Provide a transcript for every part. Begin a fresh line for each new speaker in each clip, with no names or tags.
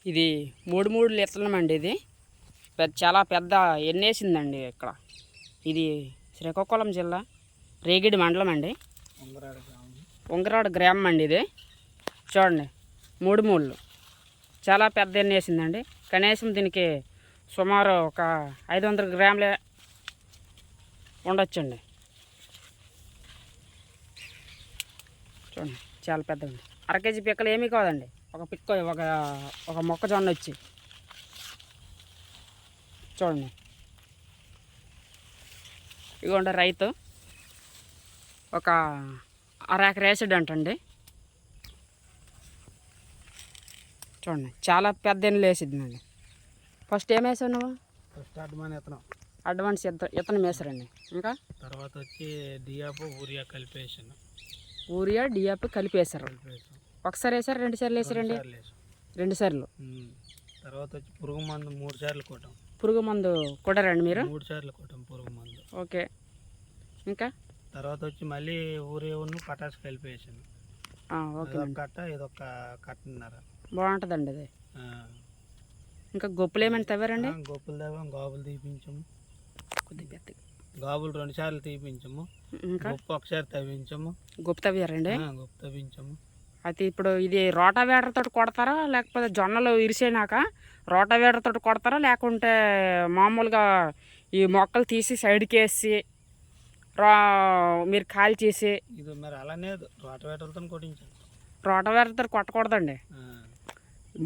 ఇది మూడు లీటర్లమండి. ఇది చాలా పెద్ద ఎన్నేసిందండి ఇక్కడ. ఇది శ్రీకాకుళం జిల్లా రేగిడి మండలం అండి, ఉంగరాడు గ్రామం అండి. ఇది చూడండి, మూడు చాలా పెద్ద ఎన్నేసిందండి. కనీసం దీనికి సుమారు ఒక 500 గ్రాములే ఉండొచ్చండి. చూడండి, చాలా పెద్దది. 1/2 కేజీ పిక్కలు ఏమీ కాదండి. ఒక పిక్క ఒక మొక్కజొన్న వచ్చి చూడండి. ఇదిగోండి, రైతు ఒక 1/2 ఎకరం వేసాడు అంటండి. చూడండి, చాలా పెద్ద ఎన్నులు వేసిద్దండి. ఫస్ట్ ఏం వేసావు నువ్వు?
ఫస్ట్
అడ్వాన్స్ ఇతను వేసారండి. ఇంకా
తర్వాత వచ్చి యూరియా కలిపేసాను.
యూరియా డిఏపి కలిపేసారు. ఒకసారి వేసారు, 2 సార్లు వేసారండి? 2 సార్లు.
తర్వాత వచ్చి పురుగు మందు 3 సార్లు కొట్టాం.
పురుగు మందు కొట్టారండి మీరు?
3 సార్లు కొట్టాం పురుగు మందు.
ఓకే. ఇంకా
తర్వాత వచ్చి మళ్ళీ యూరియా పటాస్ కలిపేసాను.
ఓకే.
కట్ట ఇదొక కట్టన్నర
బాగుంటుందండి అది. ఇంకా గొప్పలు ఏమైనా తవ్వారండి?
గొప్పలు తవ్వాం, గాబులు తీపించాము.
కొద్దిగా పెద్దగా
గాబులు 2 సార్లు తీపించాము. ఇంకా గొప్ప ఒకసారి తవ్వించాము.
గొప్ప తవ్వారండి?
గొప్ప తవ్వించాము.
అయితే ఇప్పుడు ఇది రోటావేటర్ తోటి కొడతారా, లేకపోతే జొన్నలు ఇరిసేనాక రోటావేటర్ తోటి కొడతారా, లేకుంటే మామూలుగా ఈ మొక్కలు తీసి సైడ్కి వేసి మీరు ఖాళీ చేసి?
ఇది మరి అలానే రోటావేటర్తో కొట్టించాను.
రోటావేటర్ తోటి కొట్టకూడదండి.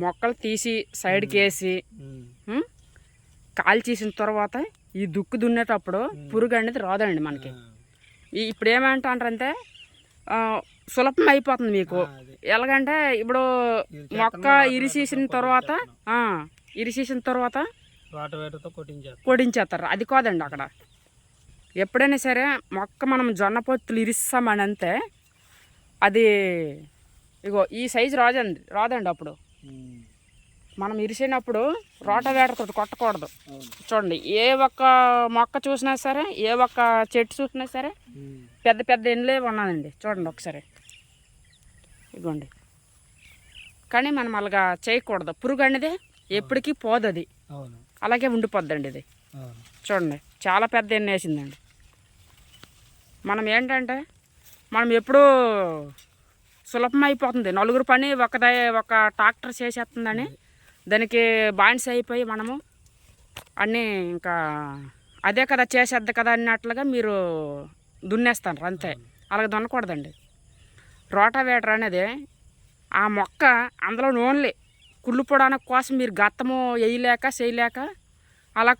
మొక్కలు తీసి సైడ్కి వేసి ఖాళీ చేసిన తర్వాత ఈ దుక్కు దున్నేటప్పుడు పురుగు అనేది రాదండి మనకి. ఇప్పుడు ఏమంటారంటే సులభం అయిపోతుంది మీకు. ఎలాగంటే ఇప్పుడు మొక్క ఇరిసేసిన తర్వాత కొట్టించేస్తారు. అది కాదండి. అక్కడ ఎప్పుడైనా సరే మొక్క మనం జొన్న పొత్తులు ఇరిస్తామని అంతే, అది ఇగో ఈ సైజు రాదండి. అప్పుడు మనం ఇరిసినప్పుడు రోటావేటర్ తోటి కొట్టకూడదు. చూడండి, ఏ ఒక్క మొక్క చూసినా సరే, ఏ ఒక్క చెట్టు చూసినా సరే పెద్ద పెద్ద ఎండ్లే ఉన్నదండి. చూడండి ఒకసారి, ఇదిగోండి. కానీ మనం అలాగా చేయకూడదు. పురుగు అనేది ఎప్పటికీ పోదు, అది అలాగే ఉండిపోద్దండి. ఇది చూడండి, చాలా పెద్ద ఎన్ని వేసిందండి. మనం ఏంటంటే మనం ఎప్పుడూ సులభం అయిపోతుంది. నలుగురు పని ఒక ట్రాక్టర్ చేసేస్తుందని దానికి బానిస అయిపోయి మనము అన్నీ ఇంకా అదే కదా చేసేద్ది కదా అన్నట్లుగా మీరు దున్నేస్తారు అంతే. అలాగ దున్నకూడదండి. రోటావేటర్ అనేది ఆ మొక్క అందులో ఓన్లీ కుళ్ళిపోవడానికి కోసం మీరు గత్తము చేయలేక అలా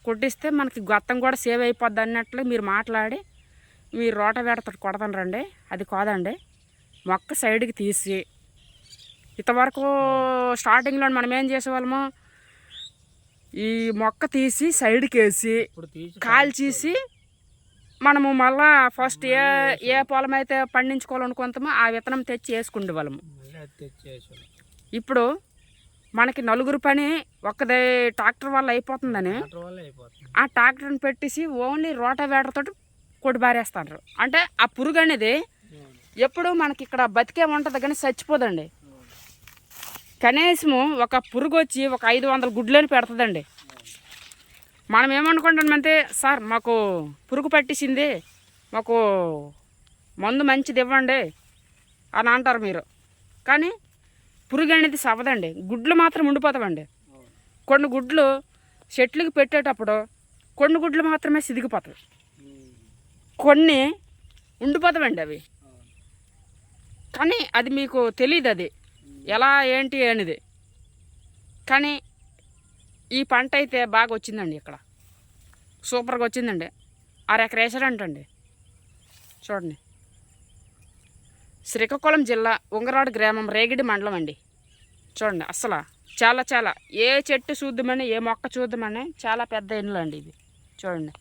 కొట్టిస్తే మనకి గత్తం కూడా సేవ్ అయిపోద్ది అన్నట్లు మీరు మాట్లాడి మీరు రోటావేటర్ కొడతారండి. అది కాదండి. మొక్క సైడ్కి తీసి, ఇంతవరకు స్టార్టింగ్లో మనం ఏం చేసేవాళ్ళము, ఈ మొక్క తీసి సైడ్కి వేసి కాల్చేసి మనము మళ్ళా ఫస్ట్ ఏ పొలం అయితే పండించుకోవాలనుకుంటామో ఆ విత్తనం తెచ్చి వేసుకునే వాళ్ళము. ఇప్పుడు మనకి నలుగురు పని ఒక్కదే ట్రాక్టర్ వల్ల అయిపోతుందని ఆ ట్రాక్టర్ని పెట్టేసి ఓన్లీ రోటావేటర్ తోటి కొట్టి బారేస్తారు. అంటే ఆ పురుగు అనేది ఎప్పుడు మనకి ఇక్కడ బతికే ఉంటుంది కానీ చచ్చిపోదండి. కనీసము ఒక పురుగు వచ్చి ఒక 500 గుడ్లని పెడుతుందండి. మనం ఏమనుకుంటామంటే, సార్ మాకు పురుగు పట్టేసింది, మాకు మందు మంచిది ఇవ్వండి అని అంటారు మీరు. కానీ పురుగు అనేది సవదండి. గుడ్లు మాత్రం ఉండిపోతామండి. కొన్ని గుడ్లు చెట్లకి పెట్టేటప్పుడు కొన్ని గుడ్లు మాత్రమే సిదిగిపోతాయి, కొన్ని ఉండిపోతామండి అవి. కానీ అది మీకు తెలియదు, అది ఎలా ఏంటి అనేది. కానీ ఈ పంట అయితే బాగా వచ్చిందండి. ఇక్కడ సూపర్గా వచ్చిందండి. 1/2 ఎకరం వేసారంటండి. చూడండి, శ్రీకాకుళం జిల్లా ఉంగరాడు గ్రామం రేగిడి మండలం అండి. చూడండి, అసలు చాలా ఏ చెట్టు చూద్దామని, ఏ మొక్క చూద్దామని చాలా పెద్ద ఎన్నులు అండి ఇది. చూడండి.